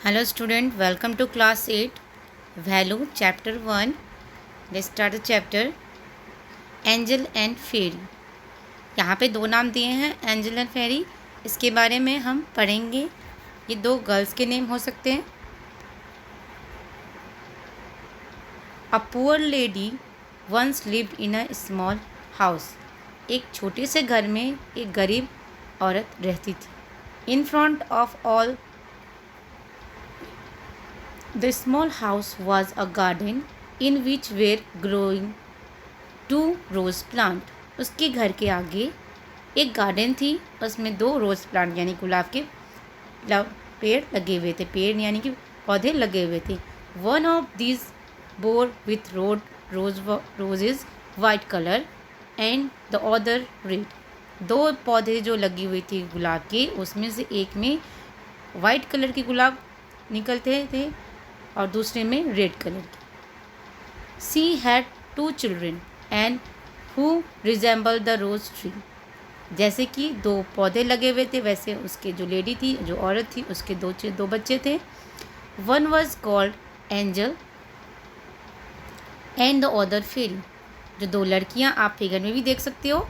Hello student, welcome to class 8 Value chapter 1. Let's start the chapter Angel and Fairy. यहाँ पे दो नाम दिए हैं एंजल एंड फेरी। इसके बारे में हम पढ़ेंगे। ये दो गर्ल्स के नेम हो सकते हैं। A poor lady once lived in a small house. एक छोटे से घर में एक गरीब औरत रहती थी। In front of all the small house was a garden in which were growing two rose plant. उसके घर के आगे एक गार्डन थी, उसमें दो रोज़ प्लांट यानी गुलाब के पेड़ लगे हुए थे। पेड़ यानी कि पौधे लगे हुए थे। One of these bore with roses white colour and the other red. दो पौधे जो लगी हुई थी गुलाब के, उसमें से एक में वाइट कलर के गुलाब निकलते थे और दूसरे में रेड कलर की। She had two children and who resemble the rose tree. जैसे कि दो पौधे लगे हुए थे, वैसे उसके जो लेडी थी, जो औरत थी, उसके दो बच्चे थे। One was called Angel and the other Fairy. जो दो लड़कियां आप फिगर में भी देख सकते हो,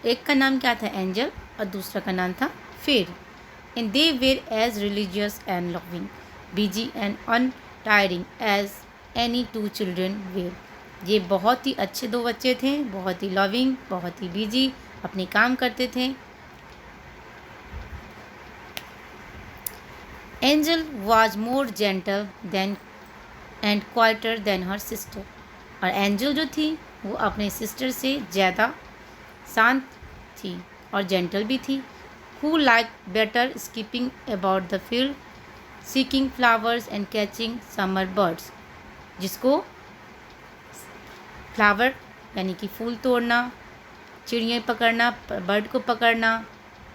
एक का नाम क्या था एंजल और दूसरा का नाम था Fairy. And they were as religious and loving, busy and untiring as any two children were. ये बहुत ही अच्छे दो बच्चे थे, बहुत ही लविंग, बहुत ही बिजी, अपने काम करते थे। Angel was more gentle than and quieter than her sister. और एंजल जो थी वो अपने सिस्टर से ज़्यादा शांत थी और जेंटल भी थी। Who like better skipping about the field, seeking flowers and catching summer birds. जिसको फ्लावर यानी कि फूल तोड़ना, चिड़िया पकड़ना, बर्ड को पकड़ना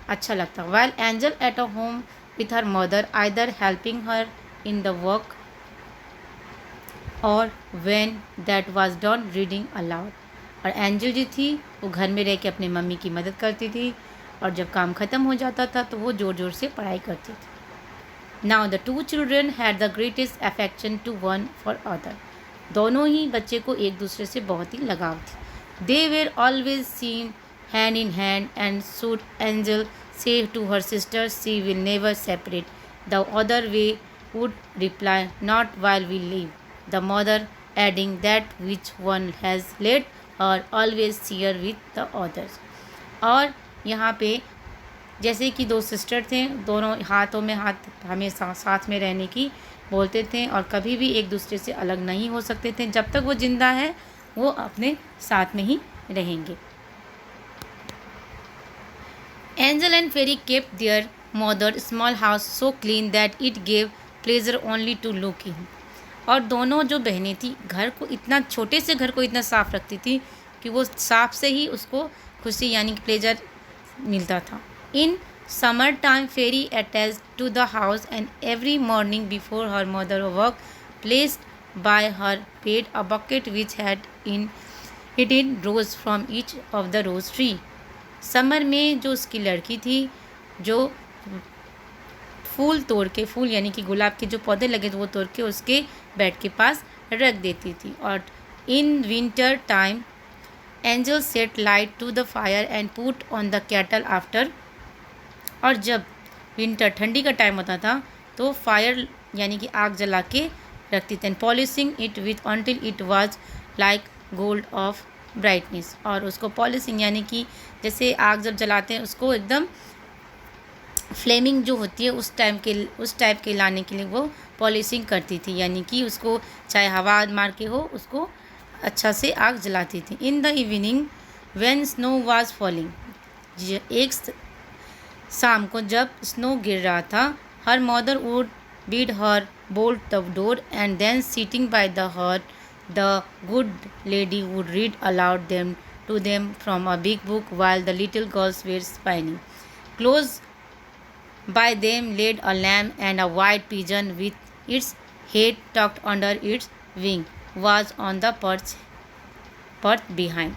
अच्छा लगता। While Angel at a home with her mother, either helping her in the work और when that was done reading aloud. और एंजल जो थी वो घर में रह के अपनी मम्मी की मदद करती थी और जब काम ख़त्म हो जाता था तो वो ज़ोर ज़ोर से पढ़ाई करती थी। Now the two children had the greatest affection to one for other. दोनों ही बच्चे को एक दूसरे से बहुत ही लगाव थी। They were always seen hand in hand and should angel say to her sister she will never separate, the other way would reply, not while we live, the mother adding that which one has let her always share with the others. और यहाँ पे जैसे कि दो sister थे, दोनों हाथों में हाथ हमेशा साथ में रहने की बोलते थे और कभी भी एक दूसरे से अलग नहीं हो सकते थे। जब तक वो जिंदा है वो अपने साथ में ही रहेंगे। Angel and Fairy kept their mother's small house so clean that it gave pleasure only to look in. और दोनों जो बहनें थी घर को इतना, छोटे से घर को इतना साफ रखती थी कि वो साफ से ही उसको खुशी यानी कि प्लेजर मिलता था। In summer time Fairy attached to the house and every morning before her mother work placed by her bed a bucket which had in it in rose from each of the rose tree. Summer में जो उसकी लड़की थी जो फूल यानी कि गुलाब के जो पौधे लगे थे वो तोड़ के उसके बेड के पास रख देती थी। और in winter time Angel set light to the fire and put on the kettle after. और जब विंटर ठंडी का टाइम होता था तो फायर यानी कि आग जला के रखती थी। Polishing it with until it was like gold of brightness. और उसको पॉलिशिंग यानी कि जैसे आग जब जलाते हैं उसको एकदम फ्लेमिंग जो होती है उस टाइप के लाने के लिए वो पॉलिशिंग करती थी, यानी कि उसको चाहे हवा मार के हो उसको अच्छा से आग जलाती थी। In the evening when snow was falling, एक शाम को जब स्नो गिर रहा था, her mother would bid her bolt the door and then sitting by the her the good lady would read aloud to them from a big book while the little girls were spinning. Close by them laid a lamb, and a white pigeon with its head tucked under its wing was on the perch behind.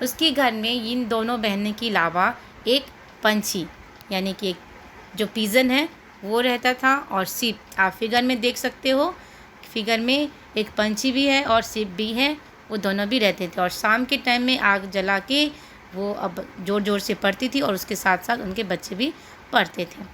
उसके घर में इन दोनों बहनों के अलावा एक पंछी यानी कि एक जो पिजन है वो रहता था, और सीप आप फिगर में देख सकते हो, फिगर में एक पंछी भी है और सीप भी है, वो दोनों भी रहते थे। और शाम के टाइम में आग जला के वो अब ज़ोर ज़ोर से पढ़ती थी और उसके साथ साथ उनके बच्चे भी पढ़ते थे।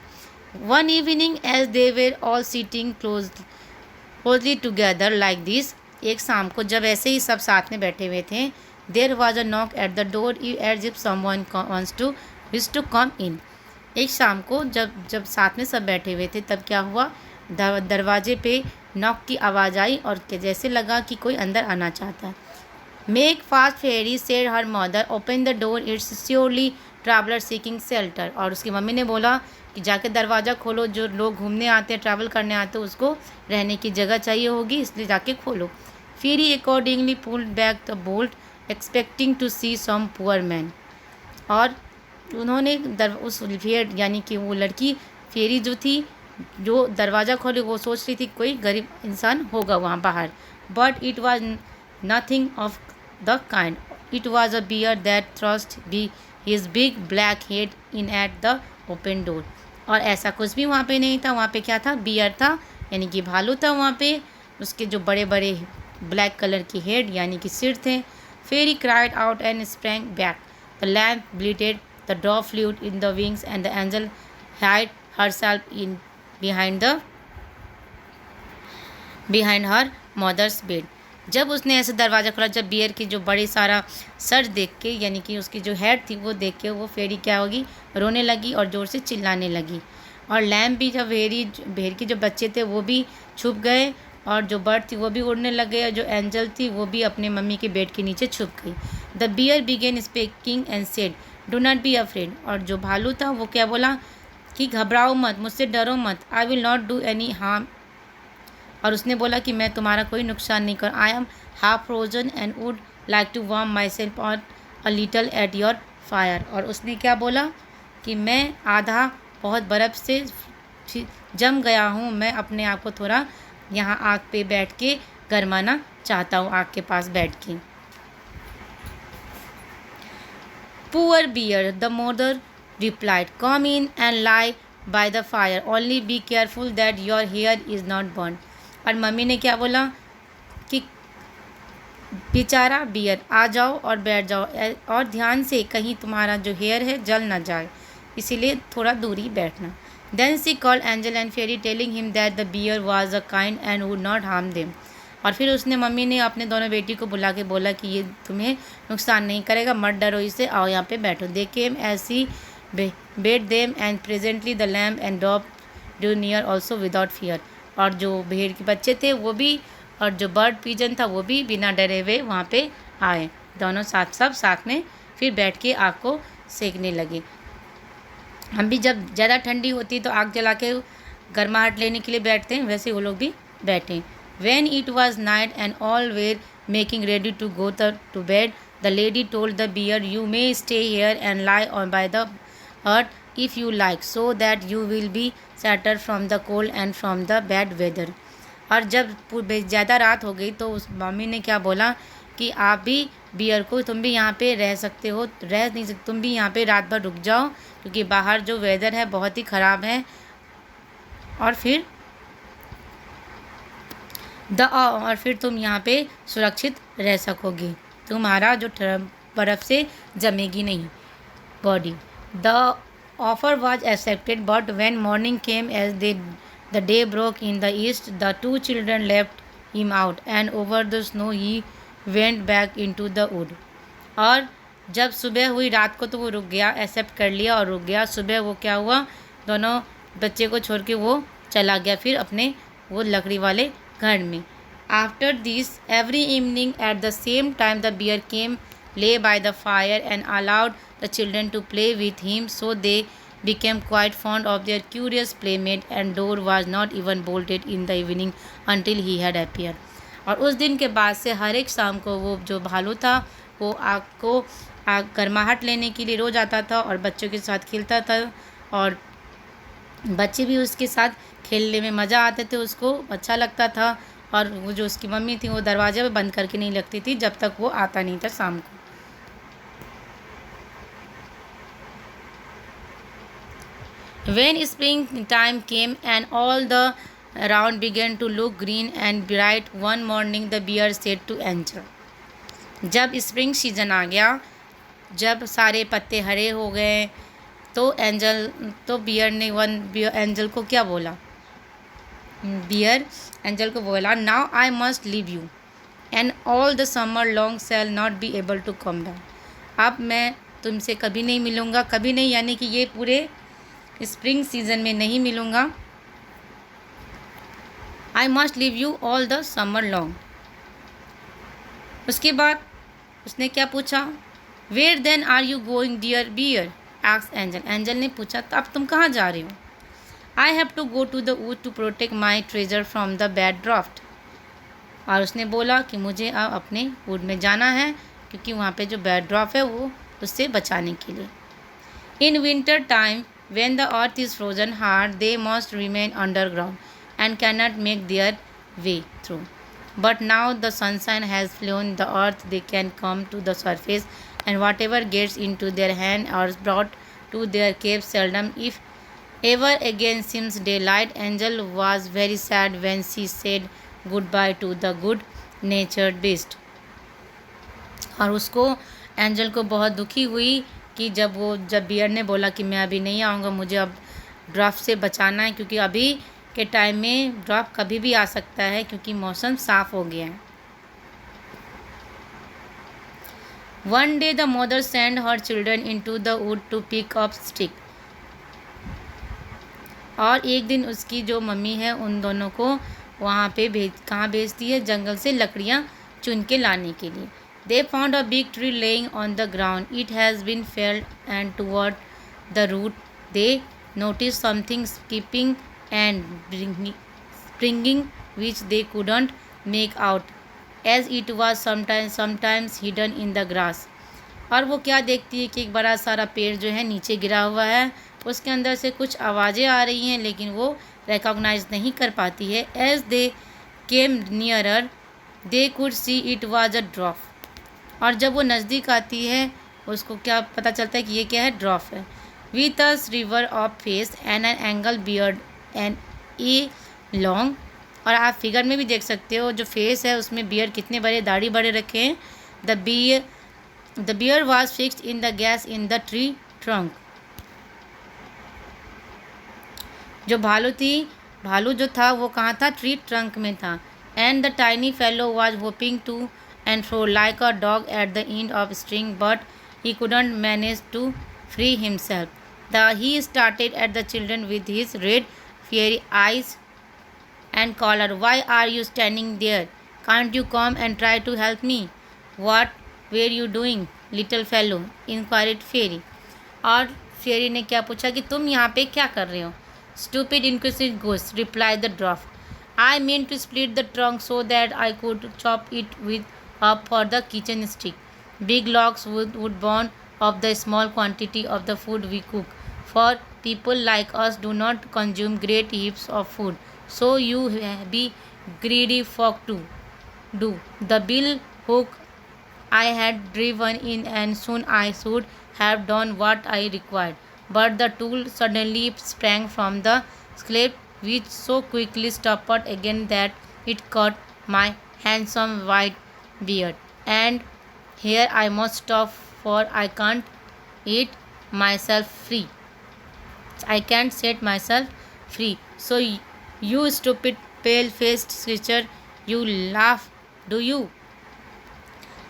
One evening as they were all sitting closely together like this, एक शाम को जब ऐसे ही सब साथ में बैठे हुए थे, there was a knock at the door as if someone wish to come in. एक शाम को जब साथ में सब बैठे हुए थे तब क्या हुआ, दरवाजे पे नॉक की आवाज़ आई और जैसे लगा कि कोई अंदर आना चाहता है। Make fast Fairy said her mother, open the door, it's surely traveller seeking shelter. और उसकी मम्मी ने बोला कि जाके दरवाज़ा खोलो, जो लोग घूमने आते हैं, ट्रैवल करने आते हैं, उसको रहने की जगह चाहिए होगी, इसलिए जाके खोलो। फिर ही accordingly pulled back the bolt expecting to see some poor man. और उन्होंने उस फेयर यानी कि वो लड़की फेरी जो थी, जो दरवाज़ा खोले, वो सोच रही थी कोई गरीब इंसान होगा वहाँ बाहर, but it was nothing of the kind, it was a bear that thrust his big black head in at the open door. और ऐसा कुछ भी वहाँ पे नहीं था, वहाँ पे क्या था, बियर था, यानी कि भालू था वहाँ पे, उसके जो बड़े बड़े ब्लैक कलर की हेड यानी कि सिर थे। Fairy cried out and sprang back, the lamb bleated, the dove flew in the wings and the angel hid herself in behind her mother's bed। जब उसने ऐसे दरवाज़ा खोला, जब बियर की जो बड़ी सारा सर देख के यानी कि उसकी जो हेड थी वो देख के वो फेरी क्या होगी, रोने लगी और ज़ोर से चिल्लाने लगी। और लैम्प भी, जब भेड़ के जो बच्चे थे वो भी छुप गए, और जो बर्ड थी वो भी उड़ने लग गए, और जो एंजल थी वो भी अपने मम्मी के बेड के नीचे छुप गई। The bear began speaking and said do not be afraid. और जो भालू था वो क्या बोला कि घबराओ मत, मुझसे डरो मत, I will not do any harm. और उसने बोला कि मैं तुम्हारा कोई नुकसान नहीं कर, I am half frozen and would like to warm myself और a little at your fire. और उसने क्या बोला कि मैं आधा बहुत बर्फ़ से जम गया हूँ, मैं अपने आप को थोड़ा यहाँ आग पे बैठ के गरमाना चाहता हूँ, आग के पास बैठ के। Poor bear, the mother replied, come in and lie by the fire, only be careful that your hair is not burned। और मम्मी ने क्या बोला कि बेचारा बियर, आ जाओ और बैठ जाओ, और ध्यान से कहीं तुम्हारा जो हेयर है जल ना जाए, इसीलिए थोड़ा दूरी बैठना। Then she called angel and fairy telling him that the bear was a kind and would not harm them। और फिर उसने मम्मी ने अपने दोनों बेटी को बुला के बोला कि ये तुम्हें नुकसान नहीं करेगा, मत डरो इससे, आओ यहाँ पे बैठो। They came as she bade them and presently the lamb and dove drew near also without fear। और जो भेड़ के बच्चे थे वो भी, और जो बर्ड पीजन था वो भी बिना डरे हुए वहाँ पे आए, दोनों साथ में फिर बैठ के आग को सेकने लगे। हम भी जब ज़्यादा ठंडी होती है तो आग जला के गर्माहट लेने के लिए बैठते हैं, वैसे वो लोग भी बैठे। When it was night and all were making ready to go to bed, the lady told the bear, you may stay here and lie on by the earth if you like, so that you will be sheltered from the cold and from the bad weather। और जब ज़्यादा रात हो गई तो उस mummy ने क्या बोला कि आप भी बियर को, तुम भी यहाँ पे रह सकते हो, रह नहीं सकते, तुम भी यहाँ पे रात भर रुक जाओ, क्योंकि बाहर जो वेदर है बहुत ही ख़राब है, और फिर तुम यहाँ पे सुरक्षित रह सकोगी, तुम्हारा जो बर्फ़ से जमेगी नहीं body. The offer was accepted, but when morning came as the day broke in the east, the two children left him out and over the snow he went back into the wood. और जब सुबह हुई रात को तो वो रुक गया, एक्सेप्ट कर लिया और रुक गया। सुबह वो क्या हुआ, दोनों बच्चे को छोड़ के वो चला गया फिर अपने वो लकड़ी वाले घर में। After this every evening at the same time the bear came lay by the fire and allowed the children to play with him, so they became quite fond of their curious playmate, and door was not even bolted in the evening until he had appeared। और उस दिन के बाद से हर एक शाम को वो जो भालू था वो आग गर्माहट लेने के लिए रोज़ आता था और बच्चों के साथ खेलता था, और बच्चे भी उसके साथ खेलने में मज़ा आते थे, उसको अच्छा लगता था। और वो जो उसकी मम्मी थी वो दरवाजे पे बंद करके नहीं लगती थी जब तक वो आता नहीं था शाम को। When springtime came and all the around began to look green and bright, one morning the bear said to Angel. जब स्प्रिंग सीजन आ गया, जब सारे पत्ते हरे हो गए, तो बियर ने एंजल को क्या बोला? बियर एंजल को बोला, now I must leave you and all the summer long shall not be able to come down. अब मैं तुमसे कभी नहीं मिलूँगा, कभी नहीं यानी कि ये पूरे स्प्रिंग सीजन में नहीं मिलूँगा. I must leave you all the summer long. उसके बाद उसने क्या पूछा? Where then are you going dear bear? Asked Angel. Angel ने पूछा, तो अब तुम कहाँ जा रहे हो? I have to go to the wood to protect my treasure from the bad draft. और उसने बोला कि मुझे अब अपने वुड में जाना है क्योंकि वहाँ पे जो बैड ड्राफ्ट है वो उससे बचाने के लिए. इन winter time when the earth is frozen hard, they must remain underground and cannot make their way through. But now the sunshine has flown the earth, they can come to the surface, and whatever gets into their hand are brought to their cave seldom, if ever again seems daylight. Angel was very sad when she said goodbye to the good-natured beast. और उसको angel को बहुत दुखी हुई कि जब beer ने बोला कि मैं अभी नहीं आऊँगा, मुझे अब ड्राफ्ट से बचाना है क्योंकि अभी के टाइम में ड्राफ्ट कभी भी आ सकता है क्योंकि मौसम साफ़ हो गया है. One day the mother send her children into the wood to pick up stick. और एक दिन उसकी जो मम्मी है उन दोनों को वहाँ पे कहाँ भेजती है? जंगल से लकड़ियाँ चुन के लाने के लिए. They found a big tree laying on the ground. It has been felled, and toward the root they noticed something skipping and springing, which they couldn't make out, as it was sometimes hidden in the grass. और वो क्या देखती है कि एक बड़ा सारा पेड़ जो है नीचे गिरा हुआ है, उसके अंदर से कुछ आवाज़ें आ रही हैं लेकिन वो रिकॉग्नाइज नहीं कर पाती है. As they came nearer, they could see it was a dwarf. और जब वो नज़दीक आती है उसको क्या पता चलता है कि ये क्या है? ड्रॉफ है. With a river of face and an angle beard and a long. और आप फिगर में भी देख सकते हो जो फेस है उसमें बियर कितने बड़े दाढ़ी बड़े रखे हैं. The bear was fixed in the gas in the tree trunk. जो भालू जो था वो कहाँ था? ट्री ट्रंक में था. And the tiny fellow was hopping to and fro like a dog at the end of string, but he couldn't manage to free himself. He started at the children with his red fiery eyes and called, "Why are you standing there? Can't you come and try to help me?" "What were you doing, little fellow?" inquired Fairy. और फेरी ने क्या पूछा कि तुम यहाँ पे क्या कर रहे हो? "Stupid inquisitive goose," replied the dwarf. "I mean to split the trunk so that I could chop it with up for the kitchen stick. Big logs would burn up the small quantity of the food we cook, for people like us do not consume great heaps of food, so you be greedy folk too. Do." The bill hook I had driven in, and soon I should have done what I required, but the tool suddenly sprang from the slab, which so quickly stopped again that it cut my handsome white beard, and here I must stop, for I can't eat myself free. I can't set myself free. So you stupid pale-faced creature, you laugh, do you?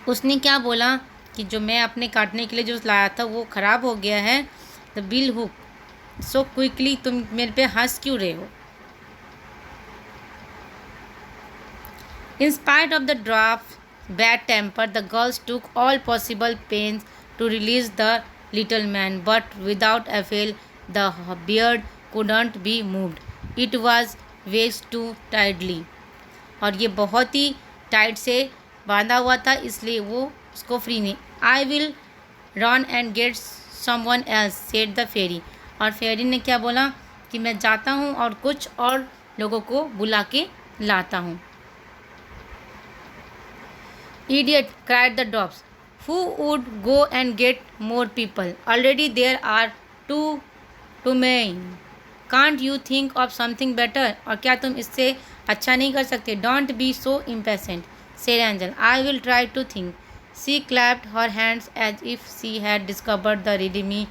उसने क्या बोला कि जो मैं अपने काटने के लिए जो लाया था वो ख़राब हो गया है. The bill hook so quickly, तुम मेरे पे हंस क्यों रहे हो? In spite of the dwarf's bad temper, the girls took all possible pains to release the little man, but without avail. The beard couldn't be moved. It was wedged too tightly. और ये बहुत ही tight से बांधा हुआ था इसलिए वो उसको फ्री नहीं. I will run and get someone else, said the fairy. और फेरी ने क्या बोला कि मैं जाता हूँ और कुछ और लोगों को बुला के लाता हूँ. Idiot, cried the dwarfs. Who would go and get more people? Already there are too many. Can't you think of something better, और क्या तुम इससे अच्छा नहीं कर सकते? Don't be so impatient, said Angel. I will try to think. She clapped her hands as if she had discovered the redeeming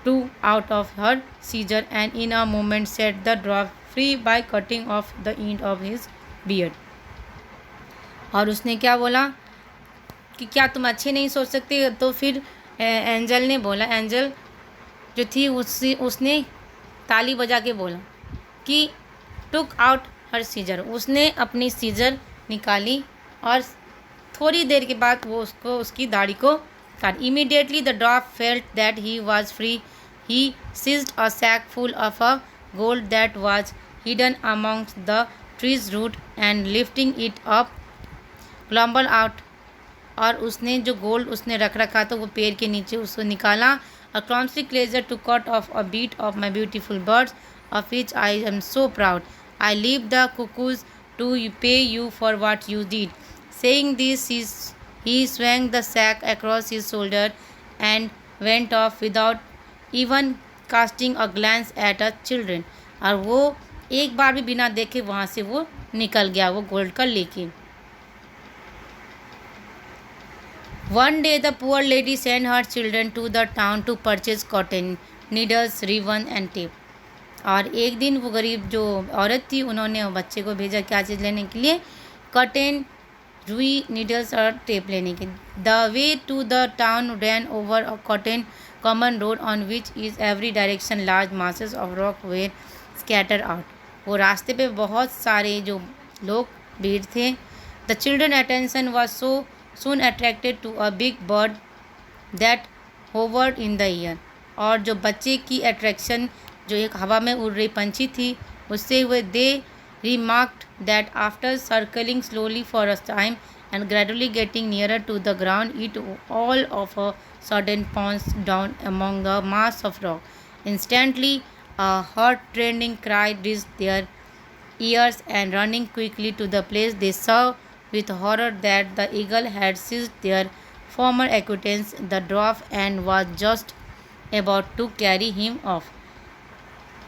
two out of her seizure, and in a moment set the dwarf free by cutting off the end of his beard. और उसने क्या बोला कि क्या तुम अच्छे नहीं सोच सकते? तो फिर एंजल ने बोला, एंजल जो थी उसने ताली बजा के बोला कि टुक आउट हर सीजर, उसने अपनी सीजर निकाली और थोड़ी देर के बाद वो उसकी दाढ़ी को काट. Immediately the dwarf felt that he was free. He seized a sack full of a gold that was hidden amongst the trees root and lifting it up clambered out. और उसने जो गोल्ड उसने रख रखा था वो पेड़ के नीचे उसको निकाला. अ clumsy pleasure to cut off a bit of my beautiful birds, of which I am so proud. I leave the cuckoos to pay you for what you did. Saying this, he swung the sack across his shoulder and went off without even casting a glance at the children. और वो एक बार भी बिना देखे वहाँ से वो निकल गया वो गोल्ड का लेके. One day the poor lady sent her children to the town to purchase cotton, needles, ribbon and tape. और एक दिन वो गरीब जो औरत थी उन्होंने बच्चे को भेजा क्या चीज़ लेने के लिए? कॉटन, रुई, नीडल्स और टेप लेने के. The way to the town ran over a cotton common road on which is every direction large masses of rock were scattered out. वो रास्ते पे बहुत सारे जो लोग भीड़ थे. The children attention was so soon attracted to a big bird that hovered in the air. और जो बच्चे की अट्रैक्शन जो एक हवा में उड़ रही पंछी थी उससे हुए दे remarked that after circling slowly for a time and gradually getting nearer to the ground, it all of a sudden pounced down among the mass of rock. Instantly a heart-rending cry reached their ears, and running quickly to the place they saw with horror that the eagle had seized their former acquaintance, the dwarf, and was just about to carry him off.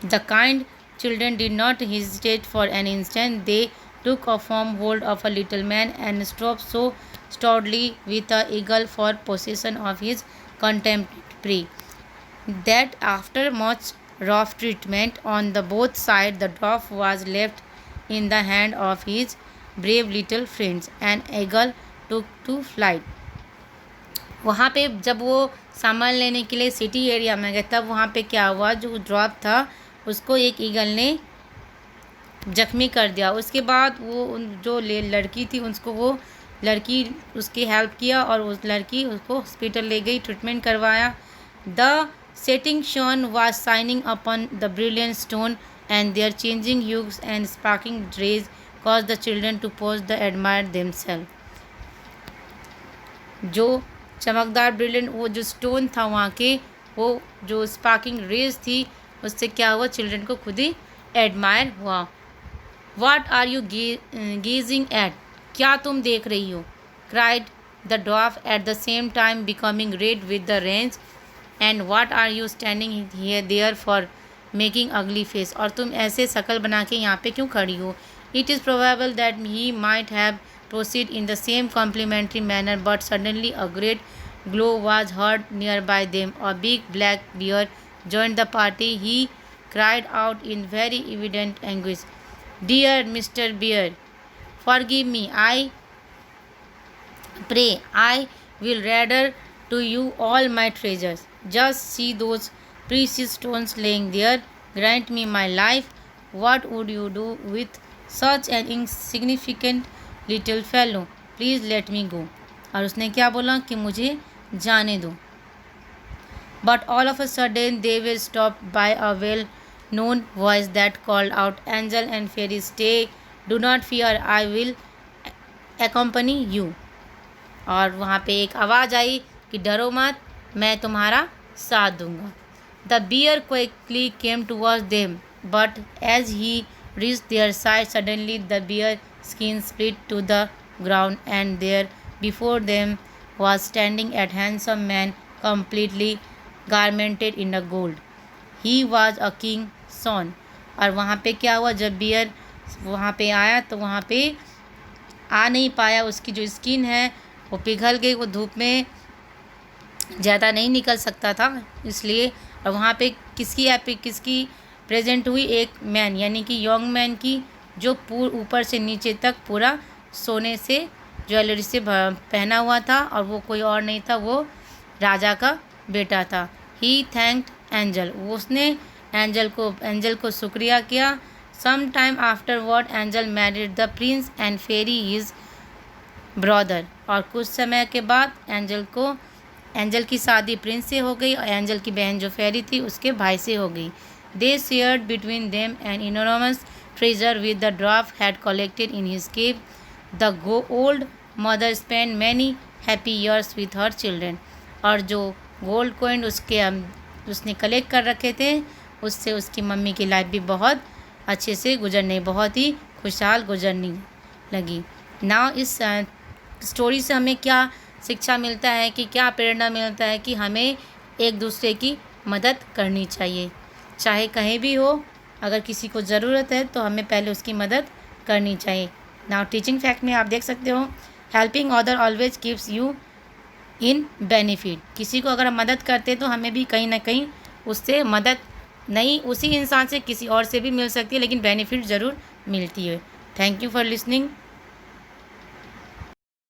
The kind children did not hesitate for an instant. They took a firm hold of a little man and strove so stoutly with the eagle for possession of his contempt prey that after much rough treatment on the both sides, the dwarf was left in the hand of his brave little friends, and eagle took to flight. वहाँ पे जब वो सामान लेने के लिए city area में गए तब वहाँ पे क्या हुआ, जो ड्रॉप था उसको एक ईगल ने जख्मी कर दिया. उसके बाद वो जो लड़की थी उसको वो लड़की उसकी हेल्प किया और उस लड़की उसको हॉस्पिटल ले गई, ट्रीटमेंट करवाया. The setting sun was shining upon the brilliant stone, and their changing hues and sparkling rays caused the children to pause and admire themselves. जो चमकदार ब्रिलियंट वो जो स्टोन था वहाँ के वो जो स्पार्किंग रेज थी उससे क्या हुआ, चिल्ड्रन को खुद ही एडमायर हुआ. What are you gazing at? क्या तुम देख रही हो? cried the dwarf at the same time becoming red with the rage. And what are you standing here there for, making ugly face? और तुम ऐसे शकल बना के यहाँ पे क्यों खड़ी हो? It is probable that he might have proceeded in the same complimentary manner, but suddenly a great glow was heard nearby them. A big black bear joined the party. He cried out in very evident anguish, "Dear Mr. Bear, forgive me. I pray. I will rather to you all my treasures. Just see those precious stones laying there. Grant me my life. What would you do with such an insignificant little fellow? Please let me go." और उसने क्या बोला कि मुझे जाने दो. But all of a sudden they were stopped by a well-known voice that called out, "Angel and fairy, stay. Do not fear. I will accompany you." और वहाँ पे एक आवाज़ आई कि डरो मत, मैं तुम्हारा साथ दूंगा. The bear quickly came towards them, but as he reached their side, suddenly the bear skin split to the ground, and there before them was standing a handsome man completely garmented in gold. He was a king, son. और वहाँ पे क्या हुआ, जब beer वहाँ पे आया तो वहाँ पे आ नहीं पाया, उसकी जो स्किन है वो पिघल गई, वो धूप में ज़्यादा नहीं निकल सकता था इसलिए। और वहाँ पे किसकी प्रेजेंट हुई, एक मैन यानी कि यंग मैन की, जो ऊपर से नीचे तक पूरा सोने से ज्वेलरी से पहना हुआ था, और वो कोई और नहीं था, वो राजा का बेटा था। ही थैंक्ड एंजल, उसने एंजल को शुक्रिया किया। Some time afterward Angel married the prince and Fairy his brother, और कुछ समय के बाद एंजल की शादी प्रिंस से हो गई, और एंजल की बहन जो फेरी थी उसके भाई से हो गई। They shared between them an enormous treasure with the dwarf had collected in his cave. The old mother spend many happy years with her children, और जो गोल्ड कॉइन उसने कलेक्ट कर रखे थे, उससे उसकी मम्मी की लाइफ भी बहुत अच्छे से गुजरने, बहुत ही खुशहाल गुजरने लगी। नाउ इस स्टोरी से हमें क्या शिक्षा मिलता है, कि क्या प्रेरणा मिलता है कि हमें एक दूसरे की मदद करनी चाहिए, चाहे कहीं भी हो। अगर किसी को ज़रूरत है तो हमें पहले उसकी मदद करनी चाहिए। नाउ टीचिंग फैक्ट में आप देख सकते हो, helping other always gives you in benefit. किसी को अगर हम मदद करते हैं तो हमें भी कहीं ना कहीं उससे मदद नहीं, उसी इंसान से किसी और से भी मिल सकती है, लेकिन बेनिफिट ज़रूर मिलती है। Thank you for listening.